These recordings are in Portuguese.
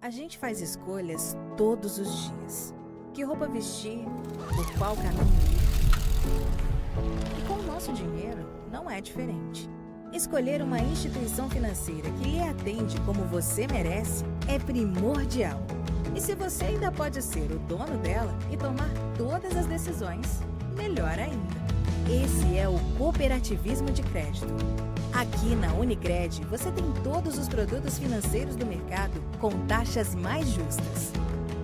A gente faz escolhas todos os dias. Que roupa vestir, por qual caminho ir. E com o nosso dinheiro, não é diferente. Escolher uma instituição financeira que lhe atende como você merece é primordial. E se você ainda pode ser o dono dela e tomar todas as decisões, melhor ainda. Esse é o cooperativismo de crédito. Aqui na Unicred, você tem todos os produtos financeiros do mercado com taxas mais justas.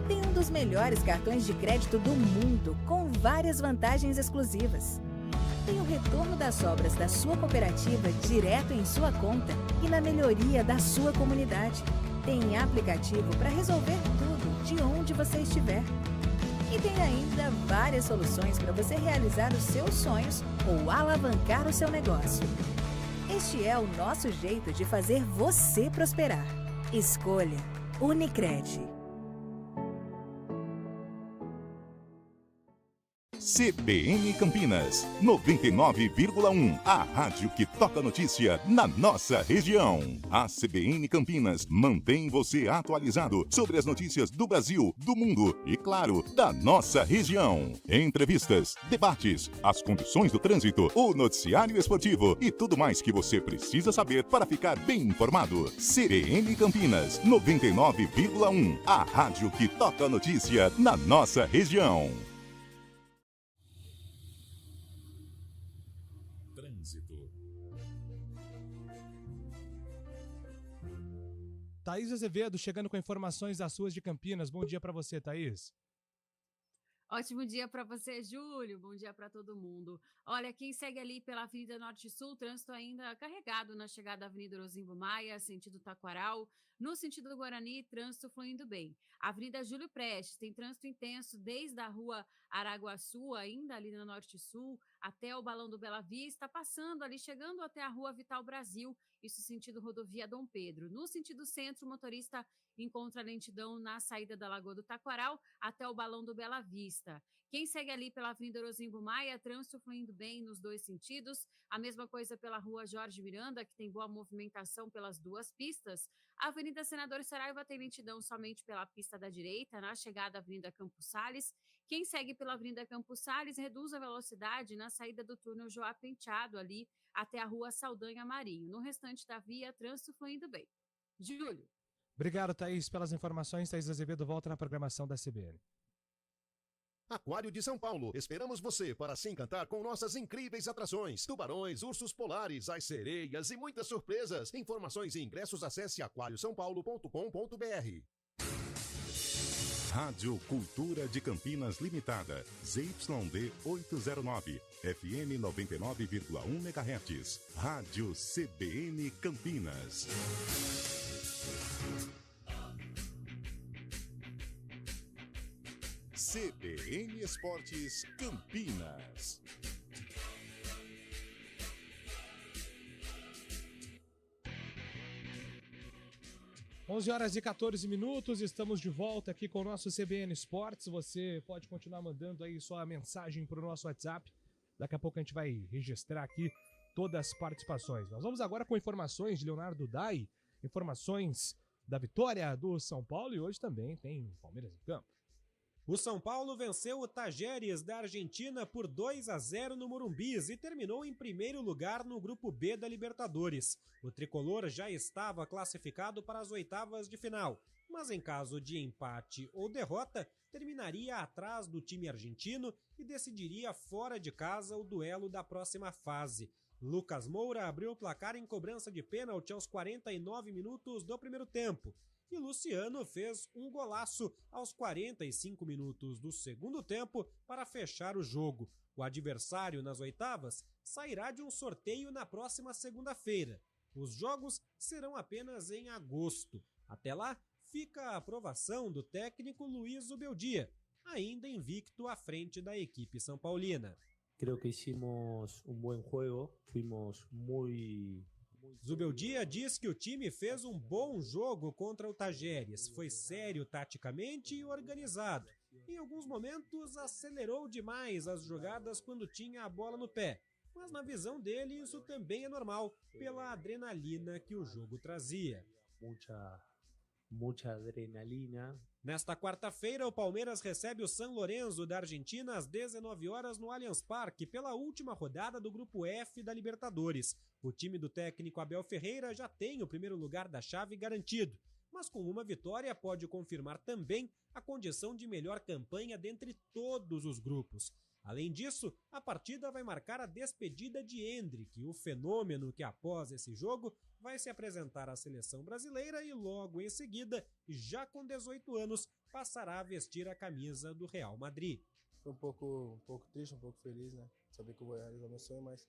Tem um dos melhores cartões de crédito do mundo, com várias vantagens exclusivas. Tem o retorno das sobras da sua cooperativa direto em sua conta e na melhoria da sua comunidade. Tem aplicativo para resolver tudo de onde você estiver. E tem ainda várias soluções para você realizar os seus sonhos ou alavancar o seu negócio. Este é o nosso jeito de fazer você prosperar. Escolha Unicred. CBN Campinas, 99,1. A rádio que toca notícia na nossa região. A CBN Campinas mantém você atualizado sobre as notícias do Brasil, do mundo e, claro, da nossa região. Entrevistas, debates, as condições do trânsito, o noticiário esportivo e tudo mais que você precisa saber para ficar bem informado. CBN Campinas, 99,1. A rádio que toca notícia na nossa região. Thaís Azevedo chegando com informações das ruas de Campinas. Bom dia para você, Thaís. Ótimo dia para você, Júlio. Bom dia para todo mundo. Olha, quem segue ali pela Avenida Norte Sul, trânsito ainda carregado na chegada da Avenida Rosimbo Maia, sentido Taquaral. No sentido do Guarani, trânsito fluindo bem. Avenida Júlio Prestes tem trânsito intenso desde a rua Araguaçu, ainda ali na Norte Sul, até o Balão do Bela Vista, passando ali, chegando até a rua Vital Brasil, isso sentido rodovia Dom Pedro. No sentido centro, o motorista encontra lentidão na saída da Lagoa do Taquaral até o Balão do Bela Vista. Quem segue ali pela Avenida Rosimbo Maia, trânsito fluindo bem nos dois sentidos. A mesma coisa pela rua Jorge Miranda, que tem boa movimentação pelas duas pistas. A Avenida Senador Saraiva tem lentidão somente pela pista da direita, na chegada à Avenida Campos Sales. Quem segue pela Avenida Campos Sales reduz a velocidade na saída do túnel Joá Penteado, ali até a rua Saldanha Marinho. No restante da via, trânsito fluindo bem. Júlio. Obrigado, Thaís, pelas informações. Thaís Azevedo volta na programação da CBN. Aquário de São Paulo. Esperamos você para se encantar com nossas incríveis atrações. Tubarões, ursos polares, as sereias e muitas surpresas. Informações e ingressos, acesse aquariosampaulo.com.br. Rádio Cultura de Campinas Limitada, ZYD 809, FM 99,1 MHz. Rádio CBN Campinas. CBN Esportes Campinas. Onze horas e 14 minutos, estamos de volta aqui com o nosso CBN Esportes. Você pode continuar mandando aí sua mensagem para o nosso WhatsApp. Daqui a pouco a gente vai registrar aqui todas as participações. Nós vamos agora com informações de Leonardo Dai, informações da vitória do São Paulo e hoje também tem Palmeiras em campo. O São Paulo venceu o Tajeres da Argentina por 2-0 no Morumbis e terminou em primeiro lugar no Grupo B da Libertadores. O tricolor já estava classificado para as oitavas de final, mas em caso de empate ou derrota, terminaria atrás do time argentino e decidiria fora de casa o duelo da próxima fase. Lucas Moura abriu o placar em cobrança de pênalti aos 49 minutos do primeiro tempo. E Luciano fez um golaço aos 45 minutos do segundo tempo para fechar o jogo. O adversário nas oitavas sairá de um sorteio na próxima segunda-feira. Os jogos serão apenas em agosto. Até lá, fica a aprovação do técnico Luiz Zubeldia, ainda invicto à frente da equipe são paulina. Creo que hicimos un buen juego, fuimos muy... Zubeldia diz que o time fez um bom jogo contra o Tajeres, foi sério taticamente e organizado. Em alguns momentos acelerou demais as jogadas quando tinha a bola no pé, mas na visão dele isso também é normal, pela adrenalina que o jogo trazia. mucha adrenalina. Nesta quarta-feira, o Palmeiras recebe o San Lorenzo da Argentina às 19 horas no Allianz Parque pela última rodada do Grupo F da Libertadores. O time do técnico Abel Ferreira já tem o primeiro lugar da chave garantido, mas com uma vitória pode confirmar também a condição de melhor campanha dentre todos os grupos. Além disso, a partida vai marcar a despedida de Endrick, o fenômeno que após esse jogo vai se apresentar à seleção brasileira e logo em seguida, já com 18 anos, passará a vestir a camisa do Real Madrid. Foi um pouco triste, um pouco feliz, né? Saber que eu vou realizar meu sonho, mas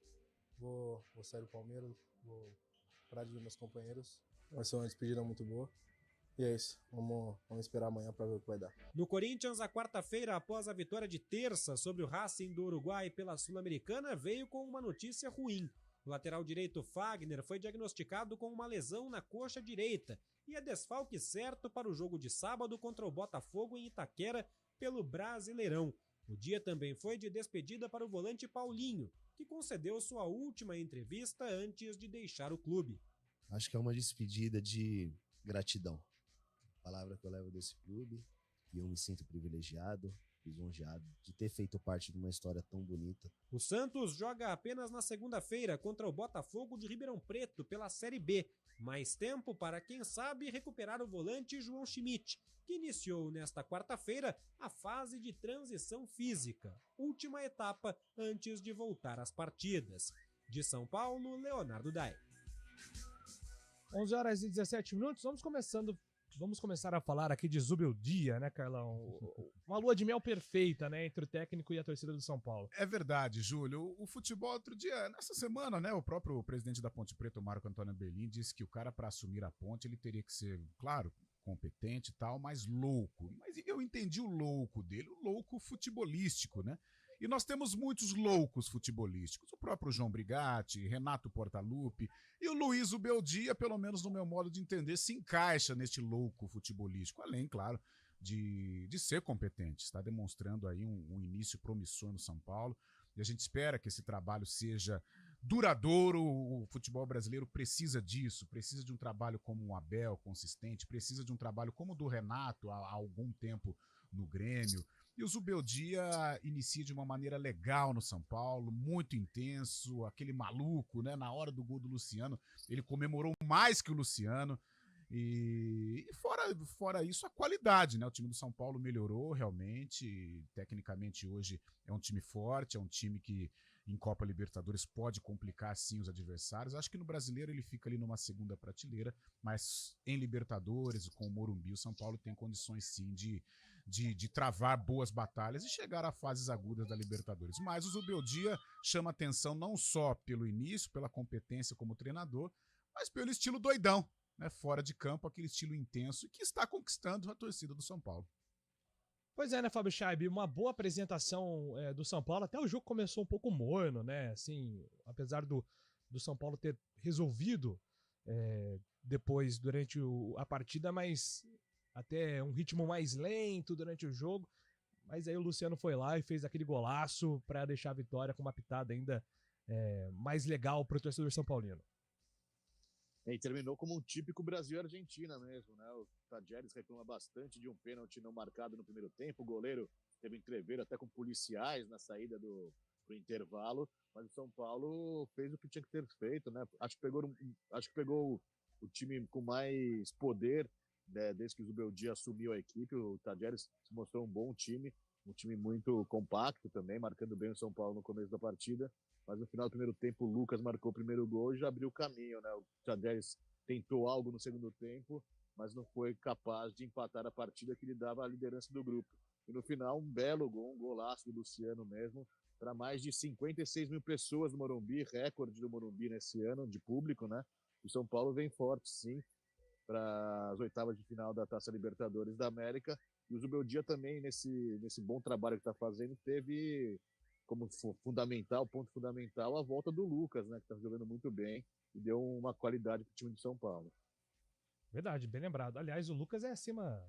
vou sair do Palmeiras, vou parar de ver meus companheiros. Vai ser uma despedida muito boa. E é isso, vamos esperar amanhã para ver o que vai dar. No Corinthians, a quarta-feira, após a vitória de terça sobre o Racing do Uruguai pela Sul-Americana, veio com uma notícia ruim. O lateral direito Fagner foi diagnosticado com uma lesão na coxa direita e é desfalque certo para o jogo de sábado contra o Botafogo em Itaquera pelo Brasileirão. O dia também foi de despedida para o volante Paulinho, que concedeu sua última entrevista antes de deixar o clube. Acho que é uma despedida de gratidão. Palavra que eu levo desse clube, e eu me sinto privilegiado, lisonjeado de ter feito parte de uma história tão bonita. O Santos joga apenas na segunda-feira contra o Botafogo de Ribeirão Preto pela Série B. Mais tempo para, quem sabe, recuperar o volante João Schmidt, que iniciou nesta quarta-feira a fase de transição física, última etapa antes de voltar às partidas. De São Paulo, Leonardo Dai. 11 horas e 17 minutos, vamos começar a falar aqui de Zubeldia, né, Carlão? Uma lua de mel perfeita, né, entre o técnico e a torcida do São Paulo. É verdade, Júlio. O futebol, outro dia, nessa semana, né, o próprio presidente da Ponte Preta, o Marco Antônio Belin, disse que o cara, para assumir a Ponte, ele teria que ser, claro, competente e tal, mas louco. Mas eu entendi o louco dele, o louco futebolístico, né? E nós temos muitos loucos futebolísticos. O próprio João Brigatti, Renato Portaluppi e o Luiz Ubeldia, pelo menos no meu modo de entender, se encaixa neste louco futebolístico. Além, claro, de ser competente. Está demonstrando aí um início promissor no São Paulo. E a gente espera que esse trabalho seja duradouro. O futebol brasileiro precisa disso. Precisa de um trabalho como o Abel, consistente. Precisa de um trabalho como o do Renato, há algum tempo no Grêmio. E o Zubeldia inicia de uma maneira legal no São Paulo, muito intenso, aquele maluco, né? Na hora do gol do Luciano, ele comemorou mais que o Luciano. E fora isso, a qualidade, né? O time do São Paulo melhorou realmente. Tecnicamente, hoje é um time forte, é um time que em Copa Libertadores pode complicar sim os adversários. Acho que no Brasileiro ele fica ali numa segunda prateleira, mas em Libertadores, com o Morumbi, o São Paulo tem condições sim de travar boas batalhas e chegar a fases agudas da Libertadores. Mas o Zubeldia chama atenção não só pelo início, pela competência como treinador, mas pelo estilo doidão, né? Fora de campo, aquele estilo intenso que está conquistando a torcida do São Paulo. Pois é, né, Fábio Chaib? Uma boa apresentação do São Paulo. Até o jogo começou um pouco morno, né? Assim, apesar do São Paulo ter resolvido depois, durante a partida, mas até um ritmo mais lento durante o jogo. Mas aí o Luciano foi lá e fez aquele golaço para deixar a vitória com uma pitada ainda mais legal para o torcedor são paulino. E terminou como um típico Brasil e Argentina mesmo, né? O Tadjeres reclama bastante de um pênalti não marcado no primeiro tempo. O goleiro teve entreveiro até com policiais na saída pro intervalo, mas o São Paulo fez o que tinha que ter feito, né? Acho que pegou o time com mais poder, né, desde que o Zubeldia assumiu a equipe. O Tadjeres se mostrou um bom time, um time muito compacto também, marcando bem o São Paulo no começo da partida. Mas no final do primeiro tempo, o Lucas marcou o primeiro gol e já abriu o caminho, né? O Tadjeres tentou algo no segundo tempo, mas não foi capaz de empatar a partida que lhe dava a liderança do grupo. E no final, um belo gol, um golaço do Luciano mesmo, para mais de 56 mil pessoas no Morumbi, recorde do Morumbi nesse ano de público, né? O São Paulo vem forte, sim, para as oitavas de final da Taça Libertadores da América. E o Zubeldia também, nesse bom trabalho que está fazendo, teve como ponto fundamental, a volta do Lucas, né, que está jogando muito bem e deu uma qualidade para o time de São Paulo. Verdade, bem lembrado. Aliás, o Lucas é acima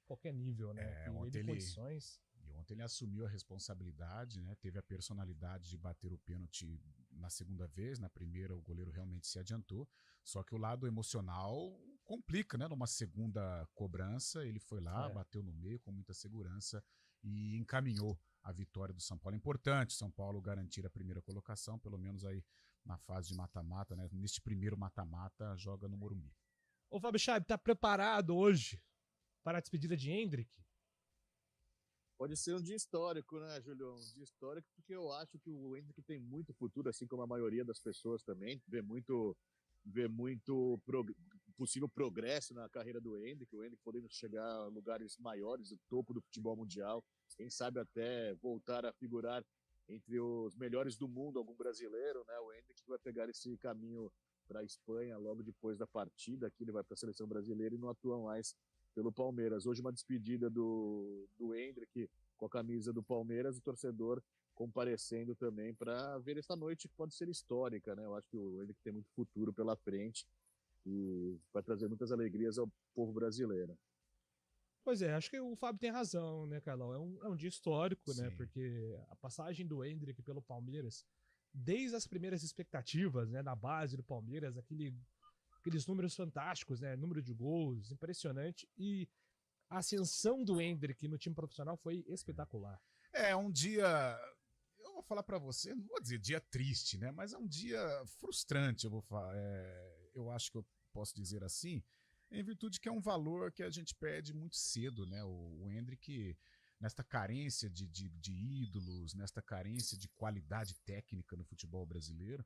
de qualquer nível, né? Ontem condições. E ontem ele assumiu a responsabilidade, né? Teve a personalidade de bater o pênalti na segunda vez, na primeira o goleiro realmente se adiantou, só que o lado emocional complica, né? Numa segunda cobrança, ele foi lá, É. bateu no meio com muita segurança e encaminhou a vitória do São Paulo. É importante São Paulo garantir a primeira colocação, pelo menos aí na fase de mata-mata, né? Neste primeiro mata-mata, joga no Morumbi. Ô, Fábio Chaib, tá preparado hoje para a despedida de Hendrick? Pode ser um dia histórico, né, Julião? Um dia histórico, porque eu acho que o Hendrick tem muito futuro, assim como a maioria das pessoas também. Vê muito possível progresso na carreira do Hendrick. O Hendrick podendo chegar a lugares maiores, o topo do futebol mundial. Quem sabe até voltar a figurar entre os melhores do mundo, algum brasileiro, né? O Hendrick vai pegar esse caminho para a Espanha logo depois da partida. Aqui ele vai para a seleção brasileira e não atua mais pelo Palmeiras. Hoje uma despedida do Hendrick com a camisa do Palmeiras, o torcedor comparecendo também para ver esta noite que pode ser histórica, né? Eu acho que o Hendrick tem muito futuro pela frente e vai trazer muitas alegrias ao povo brasileiro. Pois é, acho que o Fábio tem razão, né, Carlão? É um dia histórico, né? Sim. Porque a passagem do Hendrick pelo Palmeiras, desde as primeiras expectativas, né, na base do Palmeiras, aqueles números fantásticos, né? Número de gols, impressionante. E a ascensão do Hendrick no time profissional foi espetacular. É um dia, eu vou falar pra você, não vou dizer dia triste, né? Mas é um dia frustrante, eu vou falar. Eu acho que eu posso dizer assim, em virtude que é um valor que a gente perde muito cedo, né? O Hendrick, nesta carência de ídolos, nesta carência de qualidade técnica no futebol brasileiro,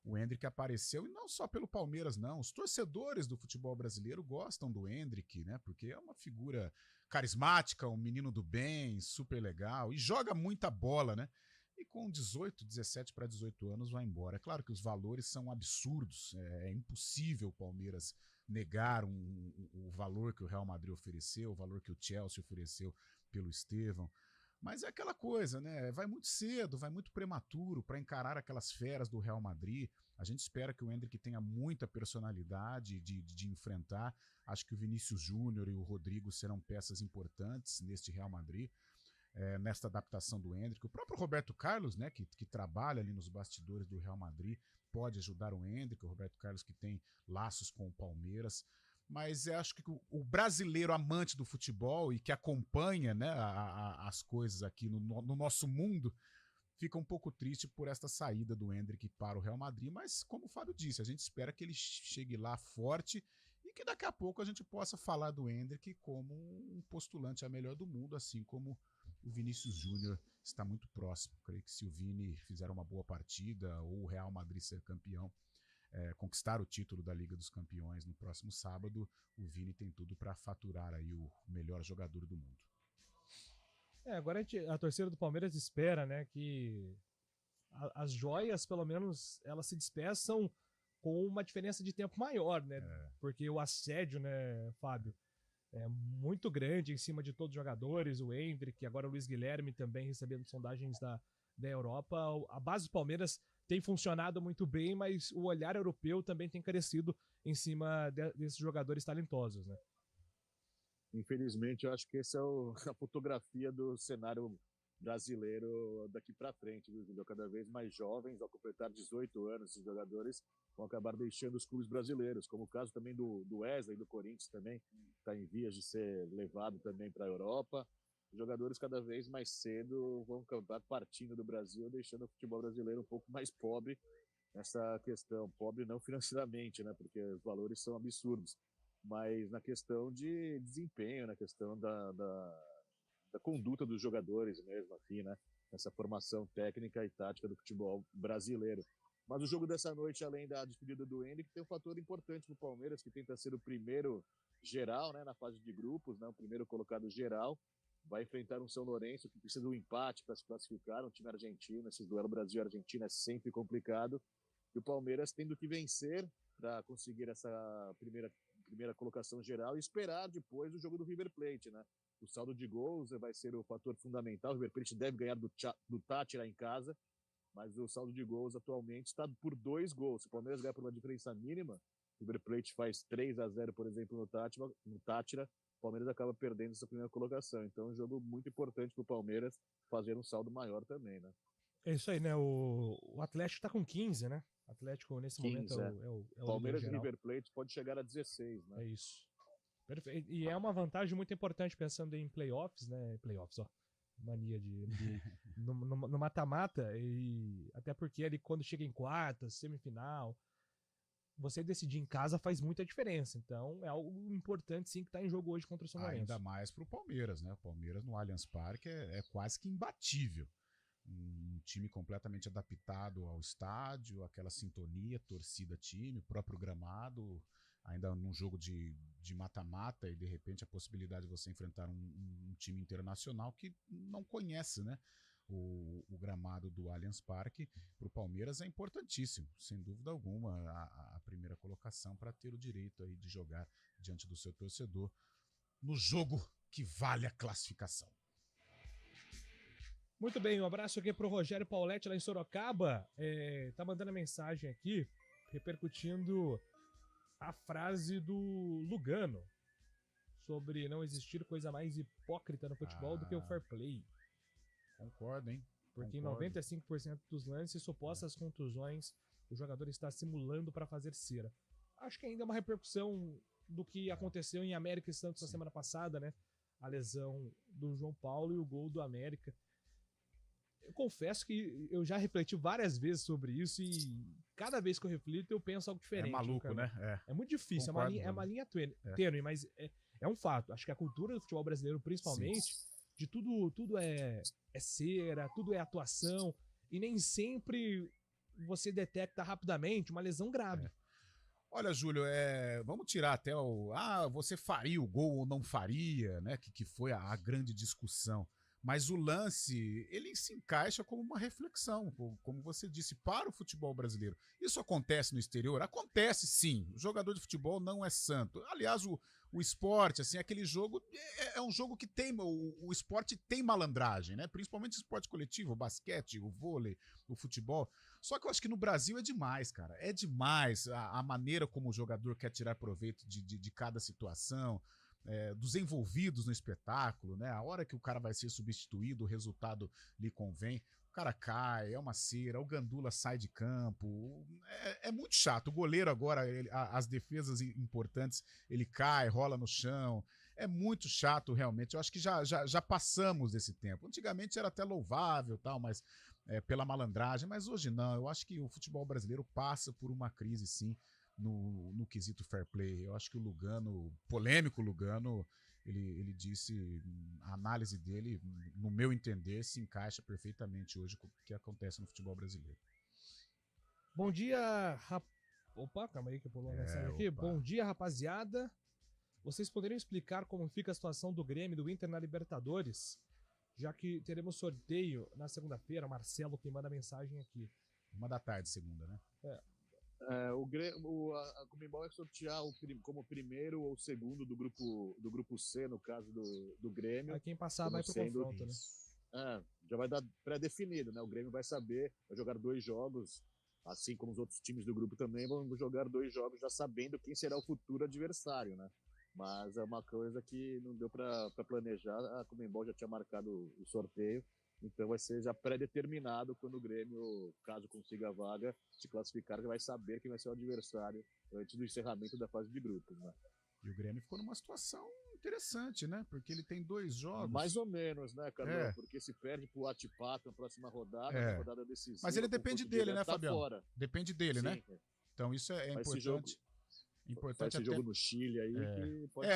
o Hendrick apareceu, e não só pelo Palmeiras, não. Os torcedores do futebol brasileiro gostam do Hendrick, né? Porque é uma figura carismática, um menino do bem, super legal, e joga muita bola, né? E com 17 para 18 anos vai embora. É claro que os valores são absurdos, é impossível o Palmeiras negar o valor que o Real Madrid ofereceu, o valor que o Chelsea ofereceu pelo Estevão. Mas é aquela coisa, né? Vai muito cedo, vai muito prematuro para encarar aquelas feras do Real Madrid. A gente espera que o Hendrick tenha muita personalidade de enfrentar. Acho que o Vinícius Júnior e o Rodrigo serão peças importantes neste Real Madrid, nesta adaptação do Hendrick. O próprio Roberto Carlos, né, que trabalha ali nos bastidores do Real Madrid, pode ajudar o Hendrick. O Roberto Carlos que tem laços com o Palmeiras. Mas eu acho que o brasileiro amante do futebol e que acompanha, né, as coisas aqui no nosso mundo fica um pouco triste por esta saída do Hendrick para o Real Madrid. Mas, como o Fábio disse, a gente espera que ele chegue lá forte e que daqui a pouco a gente possa falar do Hendrick como um postulante a melhor do mundo, assim como o Vinícius Júnior está muito próximo. Creio que se o Vini fizer uma boa partida ou o Real Madrid ser campeão, conquistar o título da Liga dos Campeões no próximo sábado, o Vini tem tudo para faturar aí o melhor jogador do mundo. Agora a torcida do Palmeiras espera, né, que as joias, pelo menos, elas se despeçam com uma diferença de tempo maior, né? Porque o assédio, né, Fábio, é muito grande em cima de todos os jogadores, o Hendrick, agora o Luiz Guilherme também recebendo sondagens da Europa. A base do Palmeiras tem funcionado muito bem, mas o olhar europeu também tem crescido em cima desses jogadores talentosos, né? Infelizmente, eu acho que essa é a fotografia do cenário brasileiro daqui para frente, viu, Julio? Cada vez mais jovens, ao completar 18 anos, esses jogadores vão acabar deixando os clubes brasileiros, como o caso também do Wesley, do Corinthians também, está em vias de ser levado também para a Europa. Os jogadores cada vez mais cedo vão acabar partindo do Brasil, deixando o futebol brasileiro um pouco mais pobre nessa questão. Pobre não financeiramente, né? Porque os valores são absurdos, mas na questão de desempenho, na questão da conduta dos jogadores mesmo, assim, né? Essa formação técnica e tática do futebol brasileiro. Mas o jogo dessa noite, além da despedida do Hendrick, tem um fator importante para o Palmeiras, que tenta ser o primeiro geral, né? Na fase de grupos, né? O primeiro colocado geral. Vai enfrentar um São Lourenço que precisa do empate para se classificar, um time argentino. Esse duelo Brasil-Argentina é sempre complicado. E o Palmeiras tendo que vencer para conseguir essa primeira colocação geral e esperar depois o jogo do River Plate, né? O saldo de gols vai ser o fator fundamental. O River Plate deve ganhar do Táchira em casa, mas o saldo de gols atualmente está por 2 gols. Se o Palmeiras ganhar por uma diferença mínima, o River Plate faz 3-0, por exemplo, no Táchira, o Palmeiras acaba perdendo essa primeira colocação. Então, é um jogo muito importante para o Palmeiras fazer um saldo maior também, né? É isso aí, né? O Atlético tá com 15, né? Atlético, nesse 15, momento, é o líder Palmeiras e geral. River Plate pode chegar a 16, né? É isso. Perfeito. E é uma vantagem muito importante pensando em playoffs, né? Playoffs, ó. Mania de no mata-mata. E até porque ali quando chega em quartas, semifinal, você decidir em casa faz muita diferença. Então é algo importante sim que tá em jogo hoje contra o São Lourenço. Ainda mais pro Palmeiras, né? O Palmeiras no Allianz Parque é quase que imbatível. Um time completamente adaptado ao estádio, aquela sintonia, torcida, time, próprio gramado, ainda num jogo de mata-mata e de repente a possibilidade de você enfrentar um time internacional que não conhece, né? O gramado do Allianz Parque para o Palmeiras é importantíssimo, sem dúvida alguma, a primeira colocação para ter o direito aí de jogar diante do seu torcedor no jogo que vale a classificação. Muito bem, um abraço aqui pro Rogério Pauletti lá em Sorocaba. Tá mandando mensagem aqui, repercutindo a frase do Lugano sobre não existir coisa mais hipócrita no futebol do que o fair play. Concordo, hein? Porque em 95% dos lances, supostas contusões, o jogador está simulando para fazer cera. Acho que ainda é uma repercussão do que aconteceu em América e Santos na semana passada, né? A lesão do João Paulo e o gol do América. Eu confesso que eu já refleti várias vezes sobre isso e cada vez que eu reflito eu penso algo diferente. É maluco, né? É muito difícil, Concordo, é uma linha tênue, mas é um fato. Acho que a cultura do futebol brasileiro, principalmente, de tudo é cera, tudo é atuação e nem sempre você detecta rapidamente uma lesão grave. Olha, Júlio, vamos tirar até você faria o gol ou não faria, né? Que foi a grande discussão. Mas o lance, ele se encaixa como uma reflexão, como você disse, para o futebol brasileiro. Isso acontece no exterior? Acontece sim. O jogador de futebol não é santo. Aliás, o esporte, assim, aquele jogo é um jogo que tem, o esporte tem malandragem, né? Principalmente o esporte coletivo, o basquete, o vôlei, o futebol. Só que eu acho que no Brasil é demais, cara. É demais a maneira como o jogador quer tirar proveito de cada situação. Dos envolvidos no espetáculo, né? A hora que o cara vai ser substituído, o resultado lhe convém, o cara cai, é uma cera, o Gandula sai de campo, é muito chato. O goleiro agora, as defesas importantes, ele cai, rola no chão, é muito chato realmente. Eu acho que já passamos desse tempo. Antigamente era até louvável, tal, mas pela malandragem, mas hoje não. Eu acho que o futebol brasileiro passa por uma crise, sim, no quesito fair play. Eu acho que o Lugano, polêmico Lugano, ele disse, a análise dele, no meu entender, se encaixa perfeitamente hoje com o que acontece no futebol brasileiro. Bom dia, Opa, calma aí que pulou uma mensagem aqui. Bom dia, rapaziada. Vocês poderiam explicar como fica a situação do Grêmio e do Inter na Libertadores? Já que teremos sorteio na segunda-feira. Marcelo que manda mensagem aqui. 13h, segunda, né? A Conmebol vai sortear como primeiro ou segundo do grupo C, no caso do Grêmio. Aí quem passar vai pro confronto, né? Já vai dar pré-definido, né? O Grêmio vai saber, vai jogar 2 jogos, assim como os outros times do grupo também vão jogar 2 jogos já sabendo quem será o futuro adversário, né? Mas é uma coisa que não deu para planejar. A Conmebol já tinha marcado o sorteio. Então vai ser já pré-determinado quando o Grêmio, caso consiga a vaga, se classificar, já vai saber quem vai ser o adversário antes do encerramento da fase de grupos, né? E o Grêmio ficou numa situação interessante, né? Porque ele tem 2 jogos. Mais ou menos, né, Carlão? Porque se perde pro Atipato na próxima rodada, na rodada decisiva. Mas ele depende dele, né, Fabião? Fora. Depende dele, sim, né? Então isso é importante. Importante esse jogo no Chile aí que pode ser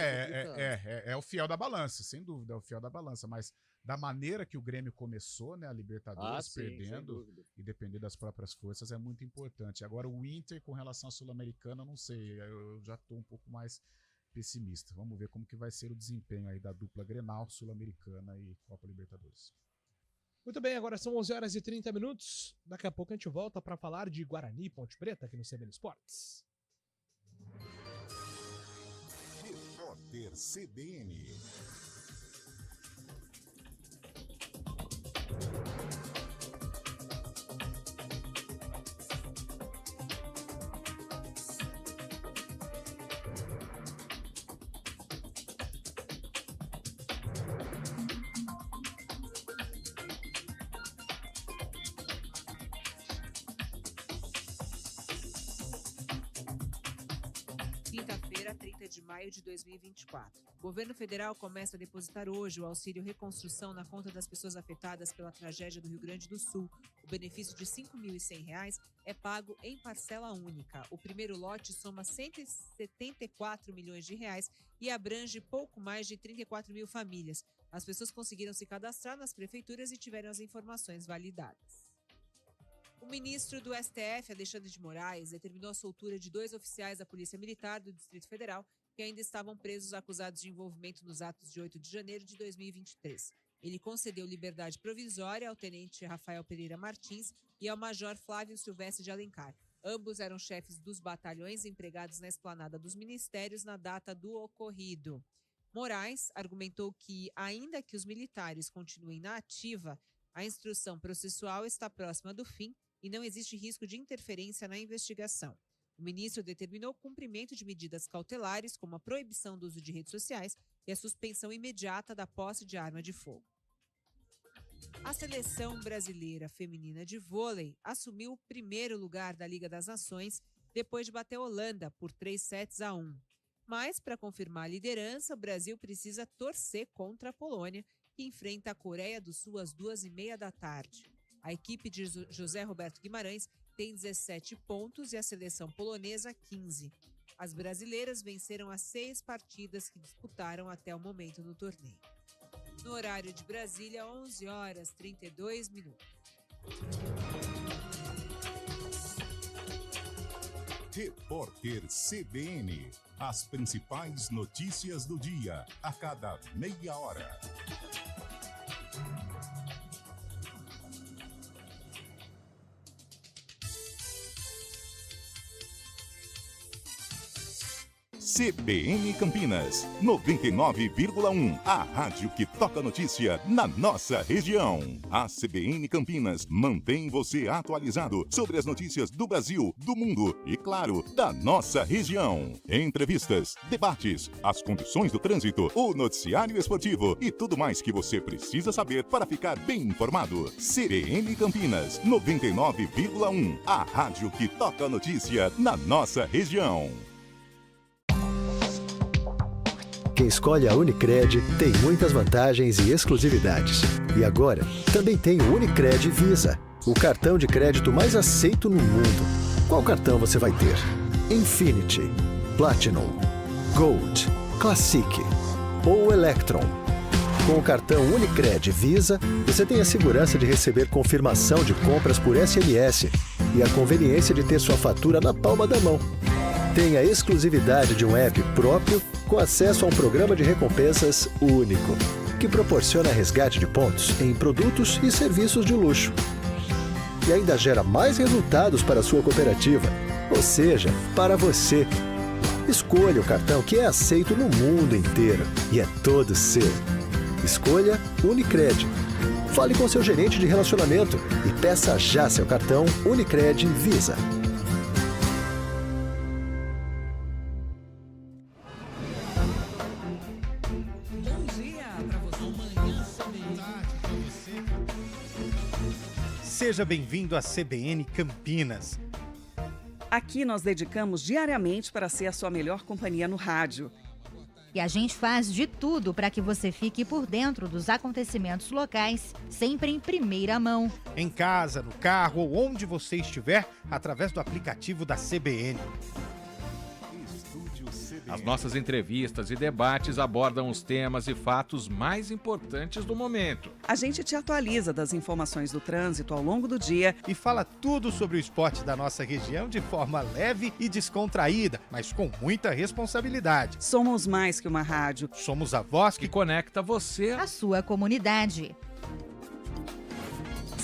é o fiel da balança, sem dúvida, é o fiel da balança, mas da maneira que o Grêmio começou, né, a Libertadores, perdendo e depender das próprias forças é muito importante. Agora o Inter com relação à Sul-Americana, não sei, eu já estou um pouco mais pessimista. Vamos ver como que vai ser o desempenho aí da dupla Grenal, Sul-Americana e Copa Libertadores. Muito bem, agora são 11h30. Daqui a pouco a gente volta para falar de Guarani e Ponte Preta aqui no CBN Esportes. Repórter CBN. quinta-feira, 30 de maio de 2024. O governo federal começa a depositar hoje o auxílio reconstrução na conta das pessoas afetadas pela tragédia do Rio Grande do Sul. O benefício de R$ 5.100 é pago em parcela única. O primeiro lote soma 174 milhões de reais e abrange pouco mais de 34 mil famílias. As pessoas conseguiram se cadastrar nas prefeituras e tiveram as informações validadas. O ministro do STF, Alexandre de Moraes, determinou a soltura de 2 oficiais da Polícia Militar do Distrito Federal que ainda estavam presos acusados de envolvimento nos atos de 8 de janeiro de 2023. Ele concedeu liberdade provisória ao tenente Rafael Pereira Martins e ao major Flávio Silvestre de Alencar. Ambos eram chefes dos batalhões empregados na esplanada dos ministérios na data do ocorrido. Moraes argumentou que, ainda que os militares continuem na ativa, a instrução processual está próxima do fim e não existe risco de interferência na investigação. O ministro determinou o cumprimento de medidas cautelares, como a proibição do uso de redes sociais e a suspensão imediata da posse de arma de fogo. A seleção brasileira feminina de vôlei assumiu o primeiro lugar da Liga das Nações depois de bater a Holanda por 3-1. Mas, para confirmar a liderança, o Brasil precisa torcer contra a Polônia, que enfrenta a Coreia do Sul às 2h30 da tarde. A equipe de José Roberto Guimarães tem 17 pontos e a seleção polonesa 15. As brasileiras venceram as 6 partidas que disputaram até o momento no torneio. No horário de Brasília, 11h32. Repórter CBN. As principais notícias do dia, a cada meia hora. CBN Campinas, 99,1. A rádio que toca notícia na nossa região. A CBN Campinas mantém você atualizado sobre as notícias do Brasil, do mundo e, claro, da nossa região. Entrevistas, debates, as condições do trânsito, o noticiário esportivo e tudo mais que você precisa saber para ficar bem informado. CBN Campinas, 99,1. A rádio que toca notícia na nossa região. Quem escolhe a Unicred tem muitas vantagens e exclusividades. E agora, também tem o Unicred Visa, o cartão de crédito mais aceito no mundo. Qual cartão você vai ter? Infinity, Platinum, Gold, Classic ou Electron? Com o cartão Unicred Visa, você tem a segurança de receber confirmação de compras por SMS e a conveniência de ter sua fatura na palma da mão. Tem a exclusividade de um app próprio com acesso a um programa de recompensas único, que proporciona resgate de pontos em produtos e serviços de luxo. E ainda gera mais resultados para a sua cooperativa, ou seja, para você. Escolha o cartão que é aceito no mundo inteiro e é todo seu. Escolha Unicred. Fale com seu gerente de relacionamento e peça já seu cartão Unicred Visa. Seja bem-vindo à CBN Campinas. Aqui nós dedicamos diariamente para ser a sua melhor companhia no rádio. E a gente faz de tudo para que você fique por dentro dos acontecimentos locais, sempre em primeira mão. Em casa, no carro ou onde você estiver, através do aplicativo da CBN. As nossas entrevistas e debates abordam os temas e fatos mais importantes do momento. A gente te atualiza das informações do trânsito ao longo do dia e fala tudo sobre o esporte da nossa região de forma leve e descontraída, mas com muita responsabilidade. Somos mais que uma rádio. Somos a voz que conecta você à sua comunidade.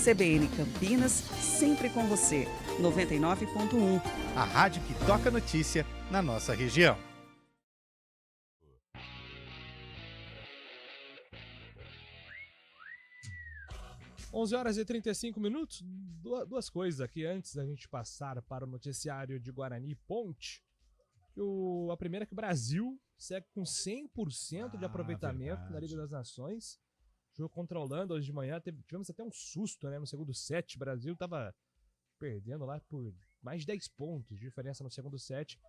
CBN Campinas, sempre com você. 99,1. A rádio que toca notícia na nossa região. 11h35. Duas coisas aqui antes da gente passar para o noticiário de Guarani e Ponte. A primeira é que o Brasil segue com 100% de aproveitamento na Liga das Nações. Jogo contra a Holanda hoje de manhã. Tivemos até um susto, né? No segundo set, o Brasil estava perdendo lá por mais de 10 pontos de diferença no segundo set.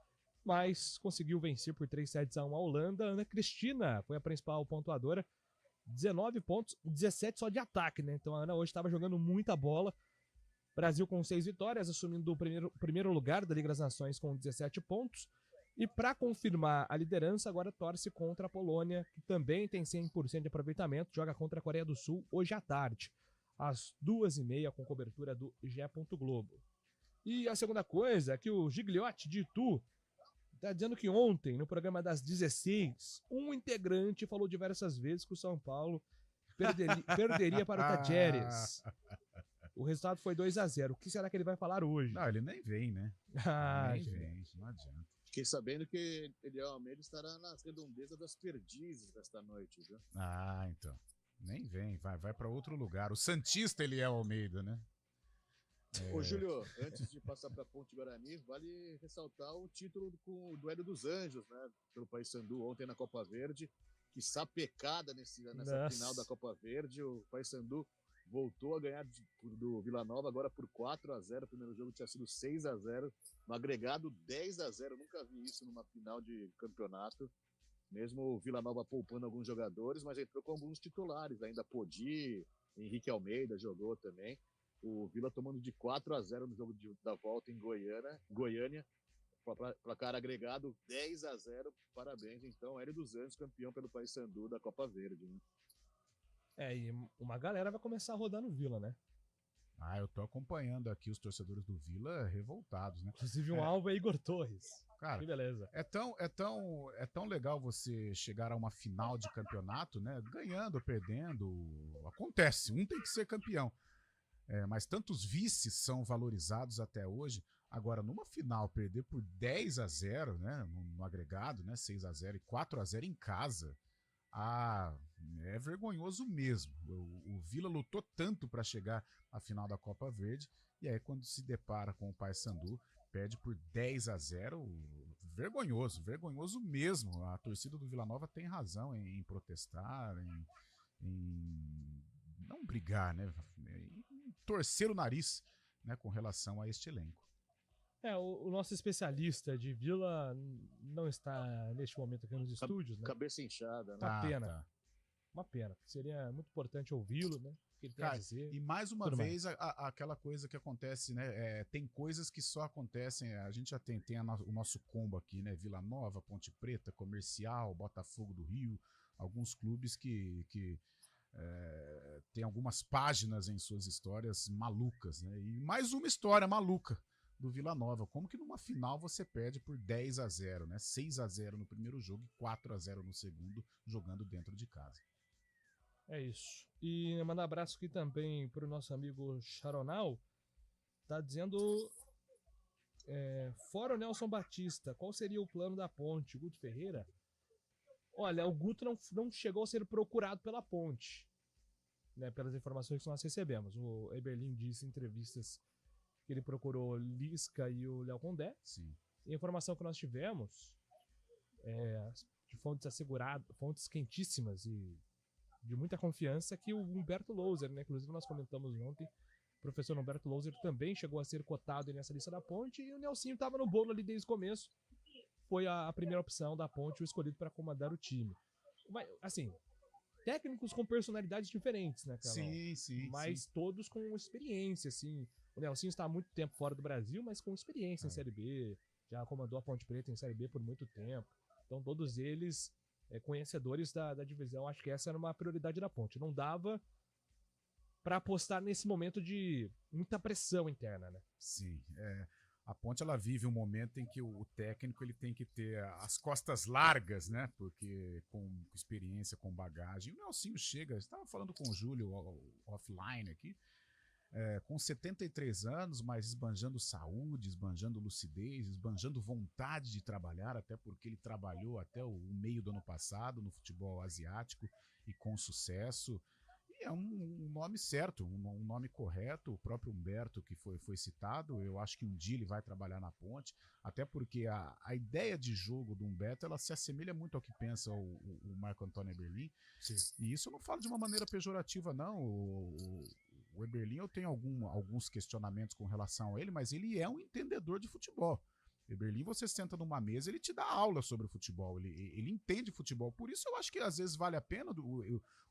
mas conseguiu vencer por 3-1 a Holanda. Ana Cristina foi a principal pontuadora, 19 pontos, 17 só de ataque, né? Então a Ana hoje estava jogando muita bola. Brasil com 6 vitórias, assumindo o primeiro lugar da Liga das Nações com 17 pontos. E para confirmar a liderança, agora torce contra a Polônia, que também tem 100% de aproveitamento, joga contra a Coreia do Sul hoje à tarde, às 2h30, com cobertura do GE. Globo. E a segunda coisa é que o Gigliotti de Itu está dizendo que ontem, no programa das 16, um integrante falou diversas vezes que o São Paulo perderia para o Tajeres. O resultado foi 2-0. O que será que ele vai falar hoje? Não, ele nem vem, né? Nem vem, não adianta. Fiquei sabendo que Eliel Almeida estará nas redondezas das Perdizes desta noite, viu? Ah, então. Nem vem, vai para outro lugar. O Santista Eliel Almeida, né? Ô, Júlio, antes de passar para Ponte Guarani, vale ressaltar o título com o Duelo dos Anjos, né? Pelo Paysandu ontem na Copa Verde. Que sapecada nessa final da Copa Verde. O Paysandu voltou a ganhar do Vila Nova agora por 4-0. O primeiro jogo tinha sido 6-0. No agregado 10-0. Nunca vi isso numa final de campeonato. Mesmo o Vila Nova poupando alguns jogadores, mas entrou com alguns titulares. Ainda Podi, Henrique Almeida jogou também. O Vila tomando de 4-0 no jogo da volta em Goiânia. Placar agregado 10-0. Parabéns, então. Hélio dos Anjos, campeão pelo Paysandu da Copa Verde. Né? E uma galera vai começar a rodar no Vila, né? Ah, eu tô acompanhando aqui os torcedores do Vila revoltados, né? Inclusive um alvo é Igor Torres. Cara, que beleza. É tão legal você chegar a uma final de campeonato, né? Ganhando ou perdendo, acontece. Um tem que ser campeão. Mas tantos vices são valorizados até hoje. Agora, numa final, perder por 10-0, né? No agregado, né? 6-0 e 4-0 em casa. É vergonhoso mesmo. O Vila lutou tanto para chegar à final da Copa Verde, e aí quando se depara com o Paysandu, perde por 10-0, vergonhoso mesmo. A torcida do Vila Nova tem razão em protestar, em não brigar, né? Em torcer o nariz, né, com relação a este elenco. O nosso especialista de Vila não está neste momento aqui nos estúdios, né? Cabeça inchada, né? Uma pena. Uma pena. Seria muito importante ouvi-lo, né? O que ele tem a dizer. E mais uma vez, aquela coisa que acontece, né? Tem coisas que só acontecem. A gente já tem o nosso combo aqui, né? Vila Nova, Ponte Preta, Comercial, Botafogo do Rio, alguns clubes que tem algumas páginas em suas histórias malucas, né? E mais uma história maluca do Vila Nova. Como que numa final você perde por 10-0, né? 6-0 no primeiro jogo e 4-0 no segundo, jogando dentro de casa. É isso. E mandar um abraço aqui também para o nosso amigo Charonal. Tá dizendo, fora o Nelson Batista, qual seria o plano da Ponte? Guto Ferreira? Olha, o Guto não chegou a ser procurado pela Ponte, né, pelas informações que nós recebemos. O Eberlin disse em entrevistas que ele procurou Lisca e o Léo Condé. Sim. E a informação que nós tivemos de fontes asseguradas, fontes quentíssimas e de muita confiança, que o Humberto Louser, né, inclusive nós comentamos ontem, o professor Humberto Louser também chegou a ser cotado nessa lista da Ponte, e o Nelsinho estava no bolo ali desde o começo. Foi a primeira opção da Ponte, o escolhido para comandar o time. Mas, assim, técnicos com personalidades diferentes, né, Carol? Sim. Mas todos com experiência, assim. O Nelsinho está há muito tempo fora do Brasil, mas com experiência em Série B. Já comandou a Ponte Preta em Série B por muito tempo. Então, todos eles conhecedores da divisão. Acho que essa era uma prioridade da Ponte. Não dava para apostar nesse momento de muita pressão interna, né? Sim, a Ponte ela vive um momento em que o técnico ele tem que ter as costas largas, né? Porque com experiência, com bagagem. O Nelsinho chega, estava falando com o Júlio offline aqui, com 73 anos, mas esbanjando saúde, esbanjando lucidez, esbanjando vontade de trabalhar, até porque ele trabalhou até o meio do ano passado no futebol asiático e com sucesso. E é um nome certo, um nome correto. O próprio Humberto, que foi citado, eu acho que um dia ele vai trabalhar na Ponte, até porque a ideia de jogo do Humberto, ela se assemelha muito ao que pensa o Marco Antônio Eberlin. Sim. E isso eu não falo de uma maneira pejorativa, não. O Eberlin, eu tenho alguns questionamentos com relação a ele, mas ele é um entendedor de futebol. Eberlin, você senta numa mesa, ele te dá aula sobre o futebol, ele entende futebol. Por isso eu acho que às vezes vale a pena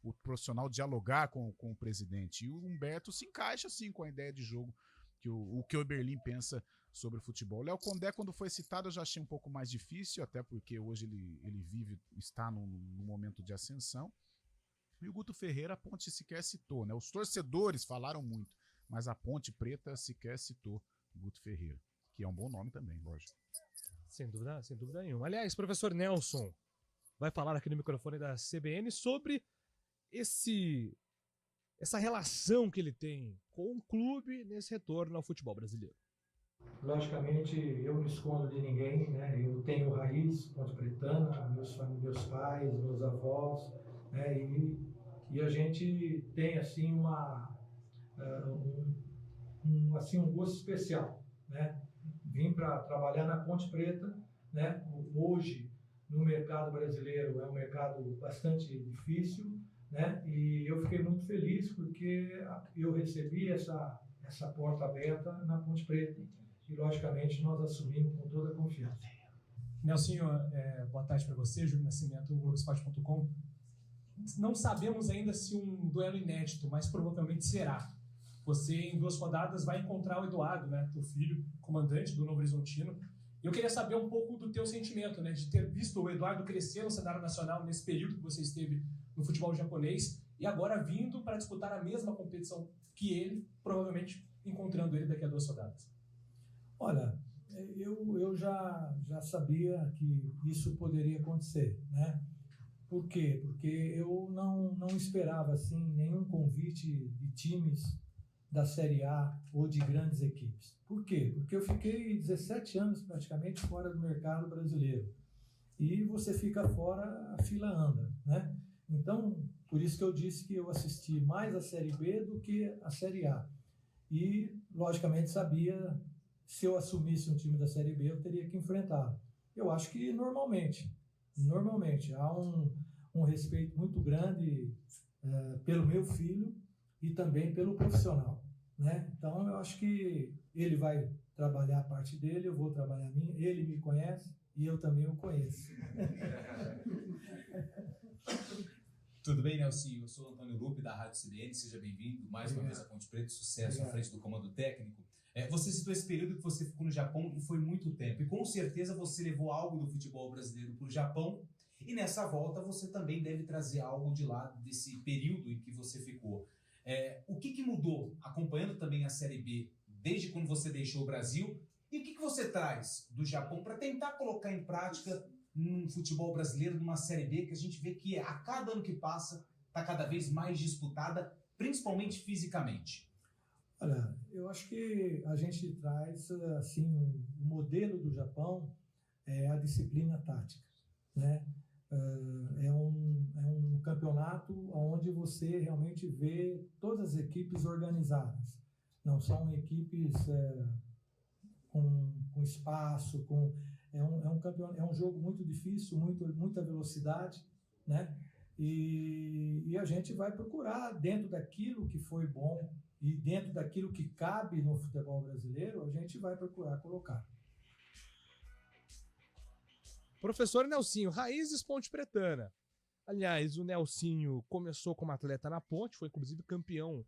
o profissional dialogar com o presidente. E o Humberto se encaixa assim com a ideia de jogo que o Eberlin pensa sobre o futebol. O Léo Condé, quando foi citado, eu já achei um pouco mais difícil, até porque hoje ele está num momento de ascensão. E o Guto Ferreira, a Ponte sequer citou, né? Os torcedores falaram muito, mas a Ponte Preta sequer citou o Guto Ferreira, que é um bom nome também, lógico. Sem dúvida nenhuma. Aliás, professor Nelson vai falar aqui no microfone da CBN sobre essa relação que ele tem com o clube nesse retorno ao futebol brasileiro. Logicamente, eu não escondo de ninguém, né? Eu tenho raiz ponte-pretana, meus pais, meus avós, né? E a gente tem assim um gosto especial, né? Vim para trabalhar na Ponte Preta, né? Hoje no mercado brasileiro é um mercado bastante difícil, né? E eu fiquei muito feliz porque eu recebi essa porta aberta na Ponte Preta e logicamente nós assumimos com toda a confiança. Nelsinho, boa tarde para você, Júlio Nascimento, Globoesporte.com. Não sabemos ainda se um duelo inédito, mas provavelmente será. Você, em 2 rodadas, vai encontrar o Eduardo, né, teu filho, comandante do Novo Horizontino. Eu queria saber um pouco do teu sentimento, né, de ter visto o Eduardo crescer no cenário nacional nesse período que você esteve no futebol japonês e agora vindo para disputar a mesma competição que ele, provavelmente encontrando ele daqui a 2 rodadas. Olha, eu já sabia que isso poderia acontecer, né? Por quê? Porque eu não esperava assim nenhum convite de times da Série A ou de grandes equipes. Por quê? Porque eu fiquei 17 anos praticamente fora do mercado brasileiro. E você fica fora, a fila anda, né? Então, por isso que eu disse que eu assisti mais a Série B do que a Série A. E, logicamente, sabia se eu assumisse um time da Série B, eu teria que enfrentar. Eu acho que normalmente há um respeito muito grande pelo meu filho e também pelo profissional, né? Então eu acho que ele vai trabalhar a parte dele, eu vou trabalhar a minha, ele me conhece e eu também o conheço. Tudo bem, Nelson? Eu sou o Antônio Lupe, da Rádio CBN, seja bem-vindo mais uma vez à Ponte Preta, sucesso à frente do comando técnico. Você citou esse período que você ficou no Japão e foi muito tempo, e com certeza você levou algo do futebol brasileiro para o Japão, e nessa volta você também deve trazer algo de lá desse período em que você ficou. O que mudou, acompanhando também a Série B, desde quando você deixou o Brasil, e o que você traz do Japão para tentar colocar em prática num futebol brasileiro, numa Série B, que a gente vê que a cada ano que passa está cada vez mais disputada, principalmente fisicamente? Olha, eu acho que a gente traz, assim, um modelo do Japão é a disciplina tática, né? É um campeonato onde você realmente vê todas as equipes organizadas. Não são equipes com espaço, é um jogo muito difícil, muita velocidade, né? E a gente vai procurar, dentro daquilo que foi bom e dentro daquilo que cabe no futebol brasileiro, a gente vai procurar colocar. Professor Nelsinho, raízes ponte-pretana. Aliás, o Nelsinho começou como atleta na Ponte, foi inclusive campeão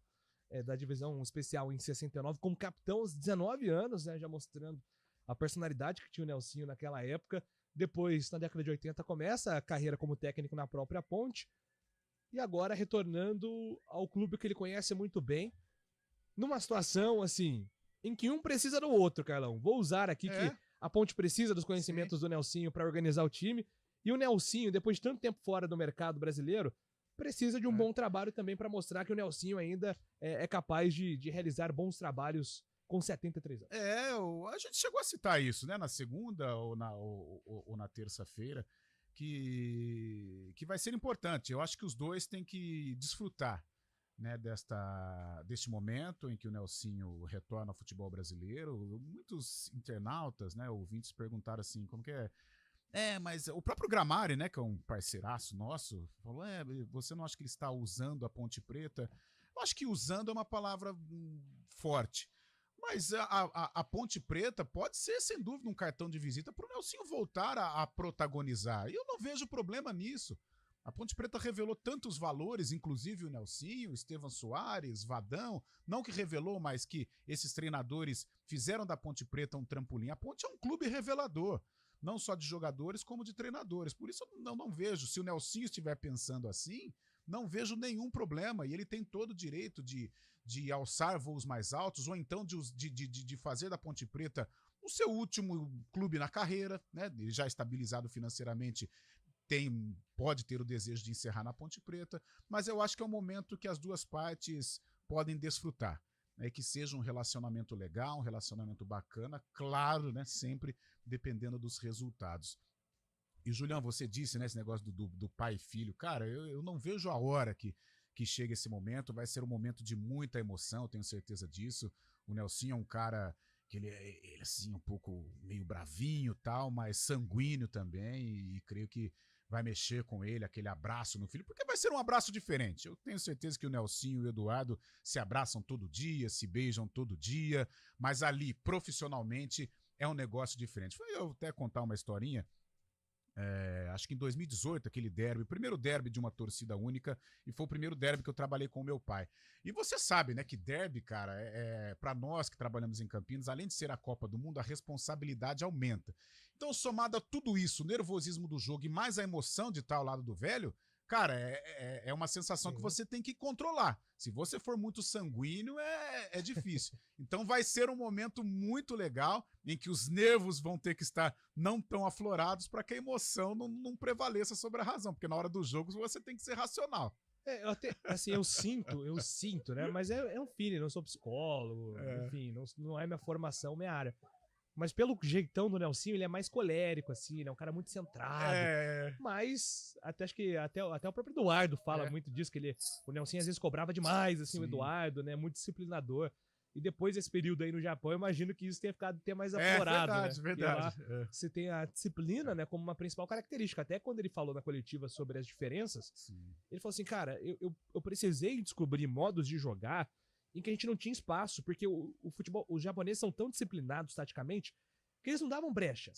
da divisão especial em 69, como capitão aos 19 anos, né, já mostrando a personalidade que tinha o Nelsinho naquela época. Depois, na década de 80, começa a carreira como técnico na própria Ponte, e agora retornando ao clube que ele conhece muito bem, numa situação assim, em que um precisa do outro, Carlão. Vou usar aqui que a Ponte precisa dos conhecimentos do Nelsinho para organizar o time, e o Nelsinho, depois de tanto tempo fora do mercado brasileiro, precisa de um bom trabalho também para mostrar que o Nelsinho ainda é capaz de realizar bons trabalhos com 73 anos. A gente chegou a citar isso, né, na segunda ou na terça-feira, que vai ser importante. Eu acho que os dois têm que desfrutar, né, deste momento em que o Nelsinho retorna ao futebol brasileiro. Muitos internautas, né, ouvintes perguntaram assim, como que é? Mas o próprio Gramari, né, que é um parceiraço nosso, falou, você não acha que ele está usando a Ponte Preta? Eu acho que usando é uma palavra forte, Mas a Ponte Preta pode ser, sem dúvida, um cartão de visita para o Nelsinho voltar a protagonizar. E eu não vejo problema nisso. A Ponte Preta revelou tantos valores, inclusive o Nelsinho, Estevan Soares, Vadão. Não que revelou, mas que esses treinadores fizeram da Ponte Preta um trampolim. A Ponte é um clube revelador, não só de jogadores, como de treinadores. Por isso eu não vejo, se o Nelsinho estiver pensando assim, não vejo nenhum problema. E ele tem todo o direito de alçar voos mais altos, ou então de fazer da Ponte Preta o seu último clube na carreira, né? Ele já estabilizado financeiramente, pode ter o desejo de encerrar na Ponte Preta, mas eu acho que é um momento que as duas partes podem desfrutar, né? Que seja um relacionamento legal, um relacionamento bacana, claro, né? Sempre dependendo dos resultados. E, Julião, você disse, né, esse negócio do pai e filho. Cara, eu não vejo a hora que chega esse momento. Vai ser um momento de muita emoção, tenho certeza disso. O Nelsinho é um cara que ele é assim, um pouco meio bravinho e tal, mas sanguíneo também, e creio que vai mexer com ele, aquele abraço no filho, porque vai ser um abraço diferente. Eu tenho certeza que o Nelsinho e o Eduardo se abraçam todo dia, se beijam todo dia, mas ali, profissionalmente, é um negócio diferente. Eu até contar uma historinha. Acho que em 2018, aquele derby, o primeiro derby de uma torcida única, e foi o primeiro derby que eu trabalhei com o meu pai. E você sabe, né, que derby, cara, para nós que trabalhamos em Campinas, além de ser a Copa do Mundo, a responsabilidade aumenta. Então, somado a tudo isso, o nervosismo do jogo e mais a emoção de estar ao lado do velho, cara, é uma sensação que você tem que controlar. Se você for muito sanguíneo, é difícil. Então vai ser um momento muito legal em que os nervos vão ter que estar não tão aflorados para que a emoção não prevaleça sobre a razão, porque na hora do jogo você tem que ser racional. Eu até, assim, eu sinto, né? Mas é um feeling, não sou psicólogo, enfim, não é minha formação, minha área. Mas pelo jeitão do Nelsinho, ele é mais colérico, assim, né? Um cara muito centrado. Mas acho que até o próprio Eduardo fala muito disso, que o Nelsinho às vezes cobrava demais, assim, o Eduardo, né? Muito disciplinador. E depois desse período aí no Japão, eu imagino que isso tenha ficado até mais aflorado. Verdade. Lá, você tem a disciplina, né, como uma principal característica. Até quando ele falou na coletiva sobre as diferenças, ele falou assim, cara, eu precisei descobrir modos de jogar em que a gente não tinha espaço, porque o futebol, os japoneses são tão disciplinados taticamente que eles não davam brecha.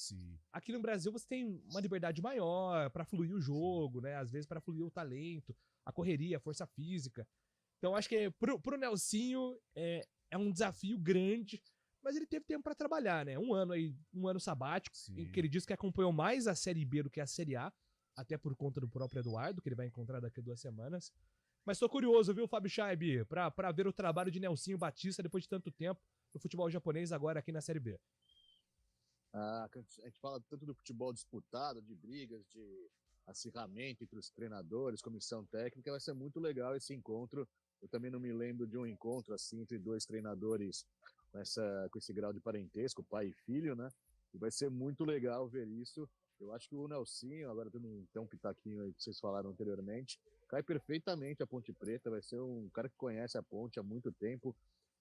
Aqui no Brasil você tem uma liberdade maior para fluir o jogo, né? Às vezes para fluir o talento, a correria, a força física. Então acho que pro Nelsinho é um desafio grande, mas ele teve tempo para trabalhar, né? Um ano sabático, em que ele disse que acompanhou mais a Série B do que a Série A, até por conta do próprio Eduardo, que ele vai encontrar daqui a 2 semanas. Mas tô curioso, viu, Fábio Chaib, pra ver o trabalho de Nelsinho Batista depois de tanto tempo no futebol japonês, agora aqui na Série B. A gente fala tanto do futebol disputado, de brigas, de acirramento entre os treinadores, comissão técnica, vai ser muito legal esse encontro. Eu também não me lembro de um encontro assim entre 2 treinadores com esse grau de parentesco, pai e filho, né? E vai ser muito legal ver isso. Eu acho que o Nelsinho, agora tem um pitaquinho aí que vocês falaram anteriormente, cai perfeitamente a Ponte Preta, vai ser um cara que conhece a Ponte há muito tempo,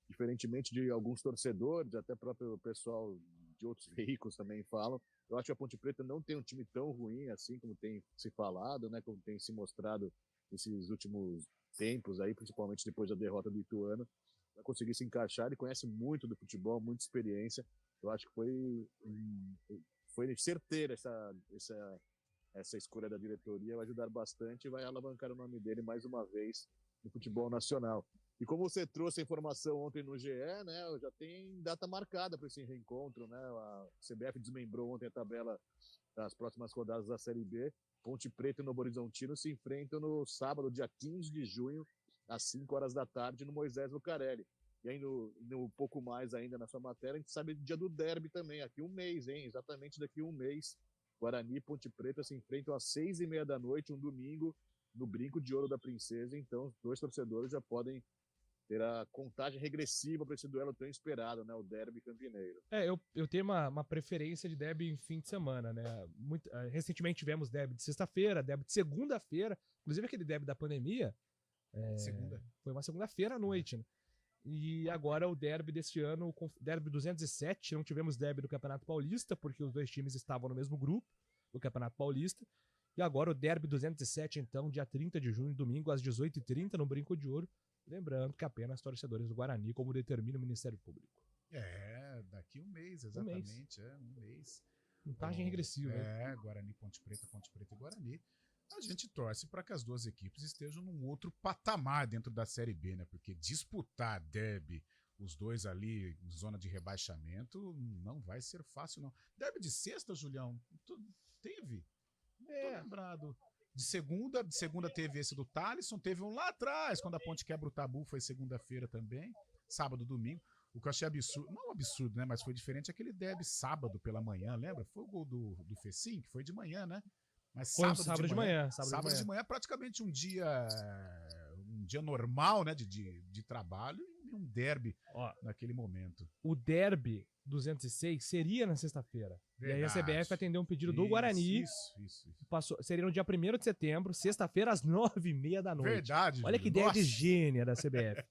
diferentemente de alguns torcedores, até próprio pessoal de outros veículos também falam. Eu acho que a Ponte Preta não tem um time tão ruim assim como tem se falado, né, como tem se mostrado nesses últimos tempos aí, principalmente depois da derrota do Ituano. Vai conseguir se encaixar, ele conhece muito do futebol, muita experiência. Eu acho que foi certeira essa escolha da diretoria, vai ajudar bastante e vai alavancar o nome dele mais uma vez no futebol nacional. E como você trouxe a informação ontem no GE, né, já tem data marcada para esse reencontro, né? A CBF desmembrou ontem a tabela das próximas rodadas da Série B. Ponte Preta e Novo Horizontino se enfrentam no sábado, dia 15 de junho, às 5 horas da tarde, no Moisés Lucarelli. E aí, no pouco mais ainda na sua matéria, a gente sabe do dia do derby também, aqui um mês, hein? Exatamente daqui um mês. Guarani e Ponte Preta se enfrentam às 6h30 da noite, um domingo, no Brinco de Ouro da Princesa. Então, os 2 torcedores já podem ter a contagem regressiva para esse duelo tão esperado, né? O derby campineiro. Eu tenho uma preferência de derby em fim de semana, né? Recentemente tivemos derby de sexta-feira, derby de segunda-feira, inclusive aquele derby da pandemia. Foi uma segunda-feira à noite, né? E agora o derby deste ano, o derby 207, não tivemos derby do Campeonato Paulista, porque os 2 times estavam no mesmo grupo do Campeonato Paulista. E agora o derby 207, então, dia 30 de junho, domingo, às 18h30, no Brinco de Ouro. Lembrando que apenas torcedores do Guarani, como determina o Ministério Público. Daqui um mês, exatamente. Um mês. Contagem regressiva. Guarani, Ponte Preta e Guarani. A gente torce para que as duas equipes estejam num outro patamar dentro da Série B, né? Porque disputar derby, os dois ali em zona de rebaixamento, não vai ser fácil, não. Derby de sexta, Julião? Teve? Tô lembrado. De segunda teve esse do Thalisson, teve um lá atrás, quando a Ponte quebra o tabu, foi segunda-feira também, sábado, domingo. O que eu achei absurdo, não absurdo, né? Mas foi diferente aquele derby sábado pela manhã, lembra? Foi o gol do Fecim, que foi de manhã, né? Mas sábado de manhã. Sábado de manhã é praticamente um dia normal, né? De trabalho e um derby naquele momento. O derby 206 seria na sexta-feira. E aí a CBF atendeu um pedido do Guarani. Isso. Seria no dia 1º de setembro, sexta-feira, às 9h30 da noite. Verdade. Olha que ideia de gênia da CBF.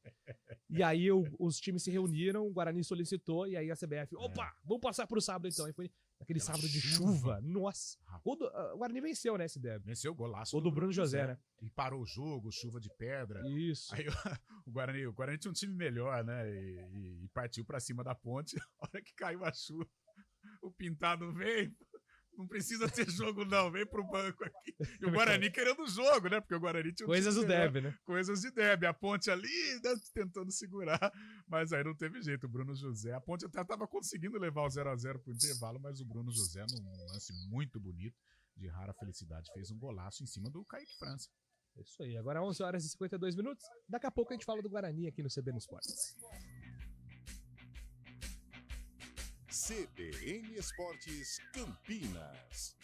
E aí os times se reuniram, o Guarani solicitou, e aí a CBF, vamos passar pro sábado então. Aí foi aquele sábado de chuva. Nossa. O Guarani venceu, né, esse derby. Venceu o golaço. O do Bruno José, né? E parou o jogo, chuva de pedra. Isso. Aí o Guarani tinha um time melhor, né? E partiu pra cima da Ponte. A hora que caiu a chuva, o Pintado veio. Não precisa ter jogo, não. Vem pro banco aqui. E o Guarani querendo o jogo, né? Porque o Guarani tinha um Coisas time do melhor. derby, né? Coisas de derby. A Ponte ali, né, tentando segurar. Mas aí não teve jeito. O Bruno José. A Ponte até tava conseguindo levar o 0x0 pro intervalo, mas o Bruno José, num lance muito bonito, de rara felicidade, fez um golaço em cima do Kaique França. É isso aí. Agora 11h52. Daqui a pouco a gente fala do Guarani aqui no CBN Esportes. CBN Esportes Campinas.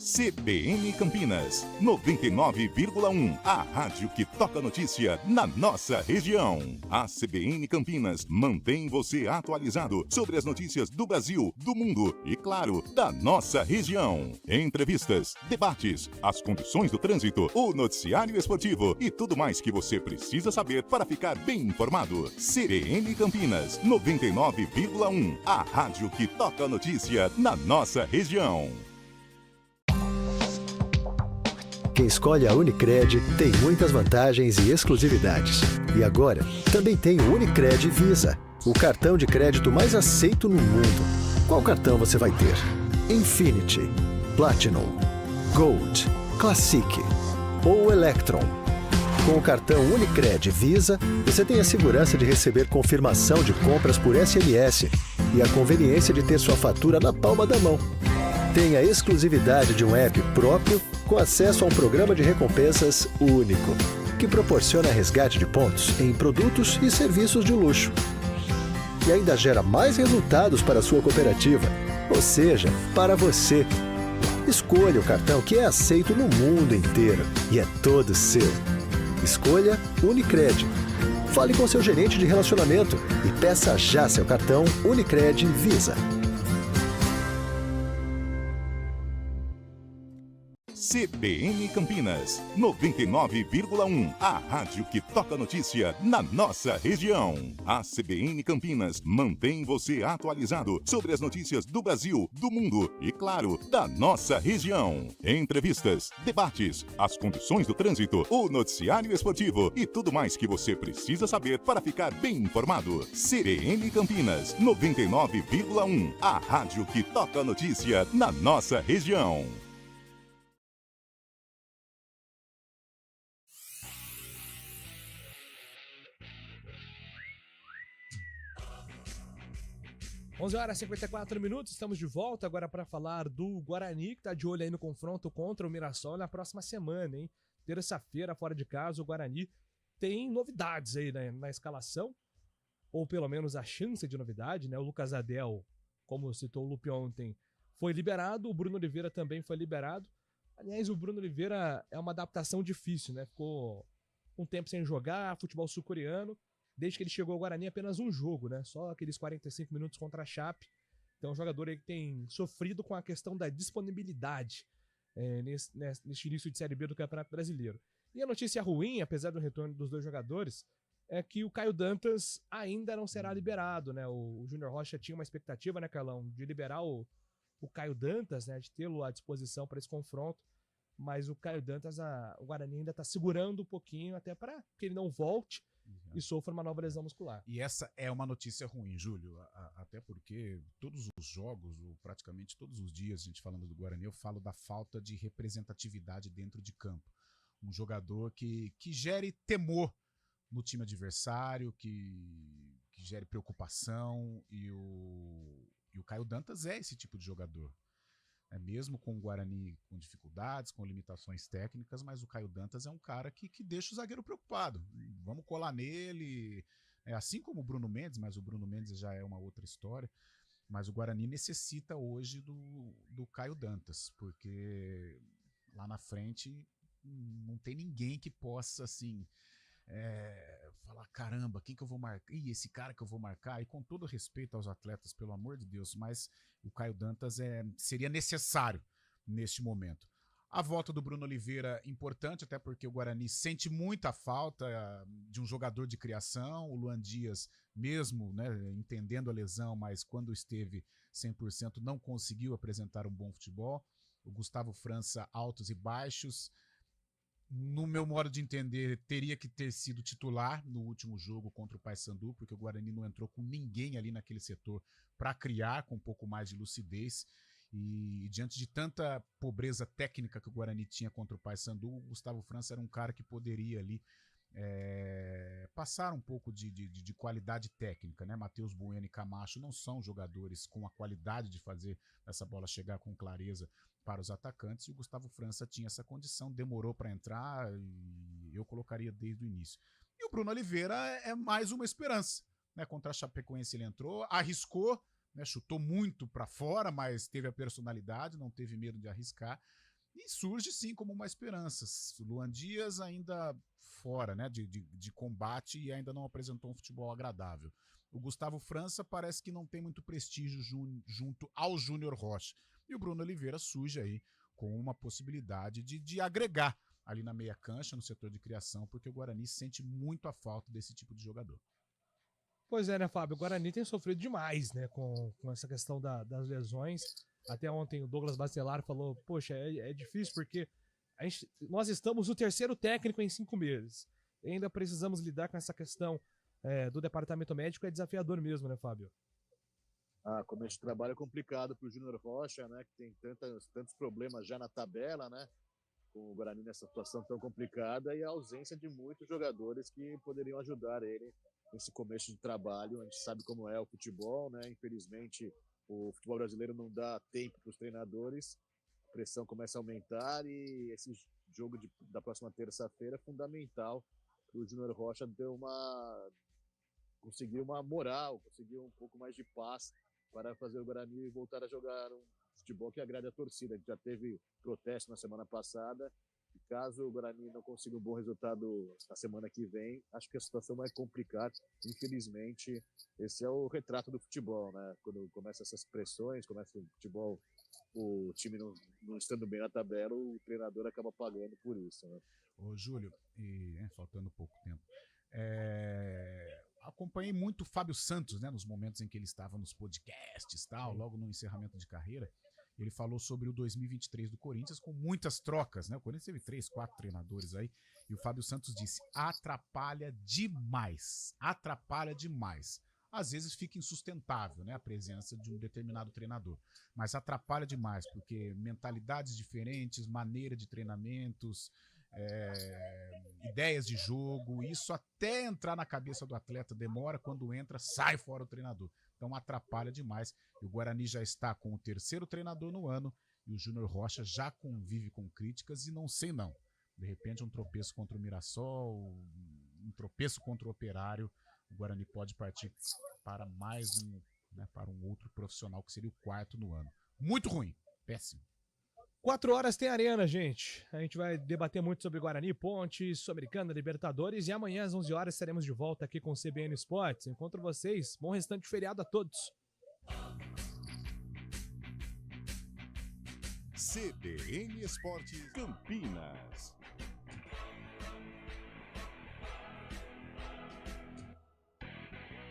CBN Campinas, 99,1. A rádio que toca notícia na nossa região. A CBN Campinas mantém você atualizado sobre as notícias do Brasil, do mundo e, claro, da nossa região. Entrevistas, debates, as condições do trânsito, o noticiário esportivo e tudo mais que você precisa saber para ficar bem informado. CBN Campinas, 99,1. A rádio que toca notícia na nossa região. Quem escolhe a Unicred tem muitas vantagens e exclusividades. E agora, também tem o Unicred Visa, o cartão de crédito mais aceito no mundo. Qual cartão você vai ter? Infinity, Platinum, Gold, Classic ou Electron? Com o cartão Unicred Visa, você tem a segurança de receber confirmação de compras por SMS e a conveniência de ter sua fatura na palma da mão. Tem a exclusividade de um app próprio com acesso a um programa de recompensas único, que proporciona resgate de pontos em produtos e serviços de luxo. E ainda gera mais resultados para a sua cooperativa, ou seja, para você. Escolha o cartão que é aceito no mundo inteiro e é todo seu. Escolha Unicred. Fale com seu gerente de relacionamento e peça já seu cartão Unicred Visa. CBN Campinas, 99,1. A rádio que toca notícia na nossa região. A CBN Campinas mantém você atualizado sobre as notícias do Brasil, do mundo e, claro, da nossa região. Entrevistas, debates, as condições do trânsito, o noticiário esportivo e tudo mais que você precisa saber para ficar bem informado. CBN Campinas, 99,1. A rádio que toca notícia na nossa região. Onze horas e 54 minutos, estamos de volta agora para falar do Guarani, que está de olho aí no confronto contra o Mirassol na próxima semana, hein? Terça-feira, fora de casa, o Guarani tem novidades aí, né, na escalação, ou pelo menos a chance de novidade, né? O Lucas Adel, como citou o Lupe ontem, foi liberado, o Bruno Oliveira também foi liberado. Aliás, o Bruno Oliveira é uma adaptação difícil, né? Ficou um tempo sem jogar, futebol sul-coreano. Desde que ele chegou ao Guarani, apenas um jogo, né? Só aqueles 45 minutos contra a Chape. Então, é um jogador aí que tem sofrido com a questão da disponibilidade neste início de Série B do Campeonato Brasileiro. E a notícia ruim, apesar do retorno dos dois jogadores, é que o Caio Dantas ainda não será liberado, né? O Júnior Rocha tinha uma expectativa, né, Carlão, de liberar o Caio Dantas, né? De tê-lo à disposição para esse confronto. mas o Caio Dantas, o Guarani ainda tá segurando um pouquinho até para que ele não volte e sofra uma nova lesão muscular. E essa é uma notícia ruim, Júlio, até porque todos os jogos, ou praticamente todos os dias, a gente falando do Guarani, eu falo da falta de representatividade dentro de campo. Um jogador que gere temor no time adversário, que gere preocupação, e o Caio Dantas é esse tipo de jogador. Mesmo com o Guarani com dificuldades, com limitações técnicas, mas o Caio Dantas é um cara que deixa o zagueiro preocupado. Vamos colar nele, assim como o Bruno Mendes, mas o Bruno Mendes já é uma outra história. Mas o Guarani necessita hoje do Caio Dantas, porque lá na frente não tem ninguém que possa, assim, falar, caramba, quem que eu vou marcar? Ih, esse cara que eu vou marcar. E com todo respeito aos atletas, pelo amor de Deus, mas o Caio Dantas seria necessário neste momento. A volta do Bruno Oliveira importante, até porque o Guarani sente muita falta de um jogador de criação. O Luan Dias, mesmo, né, entendendo a lesão, mas quando esteve 100% não conseguiu apresentar um bom futebol. O Gustavo França, altos e baixos. No meu modo de entender, teria que ter sido titular no último jogo contra o Paysandu, porque o Guarani não entrou com ninguém ali naquele setor para criar com um pouco mais de lucidez. E diante de tanta pobreza técnica que o Guarani tinha contra o Paysandu, o Gustavo França era um cara que poderia ali passar um pouco de qualidade técnica, né? Matheus Bueno e Camacho não são jogadores com a qualidade de fazer essa bola chegar com clareza para os atacantes, e o Gustavo França tinha essa condição, demorou para entrar, e eu colocaria desde o início. E o Bruno Oliveira é mais uma esperança, né? Contra a Chapecoense ele entrou, arriscou, né? Chutou muito para fora, mas teve a personalidade, não teve medo de arriscar, e surge sim como uma esperança. O Luan Dias ainda fora, né, de combate, e ainda não apresentou um futebol agradável. O Gustavo França parece que não tem muito prestígio junto ao Júnior Rocha. E o Bruno Oliveira surge aí com uma possibilidade de agregar ali na meia cancha, no setor de criação, porque o Guarani sente muito a falta desse tipo de jogador. Pois é, né, Fábio? O Guarani tem sofrido demais, né, com essa questão das lesões. Até ontem o Douglas Bacelar falou, poxa, é difícil porque nós estamos no terceiro técnico em 5 meses. E ainda precisamos lidar com essa questão do departamento médico, é desafiador mesmo, né, Fábio? Começo de trabalho é complicado para o Júnior Rocha, né, que tem tantos problemas já na tabela, né, com o Guarani nessa situação tão complicada, e a ausência de muitos jogadores que poderiam ajudar ele nesse começo de trabalho. A gente sabe como é o futebol, né, infelizmente o futebol brasileiro não dá tempo para os treinadores, a pressão começa a aumentar, e esse jogo da próxima terça-feira é fundamental para o Júnior Rocha conseguir uma moral, conseguir um pouco mais de paz para fazer o Guarani voltar a jogar um futebol que agrade a torcida. A gente já teve protesto na semana passada, e caso o Guarani não consiga um bom resultado na semana que vem, acho que a situação vai complicar. Infelizmente, esse é o retrato do futebol, né? Quando começa essas pressões, começa o futebol, o time não estando bem na tabela, o treinador acaba pagando por isso, né? Ô, Júlio, faltando pouco tempo, acompanhei muito o Fábio Santos, né, nos momentos em que ele estava nos podcasts, tal, logo no encerramento de carreira. Ele falou sobre o 2023 do Corinthians com muitas trocas, né? O Corinthians teve 3, 4 treinadores aí, e o Fábio Santos disse: atrapalha demais. Às vezes fica insustentável, né, a presença de um determinado treinador, mas atrapalha demais, porque mentalidades diferentes, maneira de treinamentos, ideias de jogo, isso até entrar na cabeça do atleta demora, quando entra, sai fora o treinador. Então atrapalha demais. E o Guarani já está com o 3º treinador no ano, e o Júnior Rocha já convive com críticas, e não sei não. De repente um tropeço contra o Mirassol, um tropeço contra o Operário, o Guarani pode partir para mais para um outro profissional, que seria o 4º no ano. Muito ruim, péssimo. 4 horas tem Arena, gente. A gente vai debater muito sobre Guarani, Ponte, Sul-Americana, Libertadores, e amanhã às 11 horas estaremos de volta aqui com o CBN Esportes. Encontro vocês. Bom restante de feriado a todos. CBN Esportes Campinas.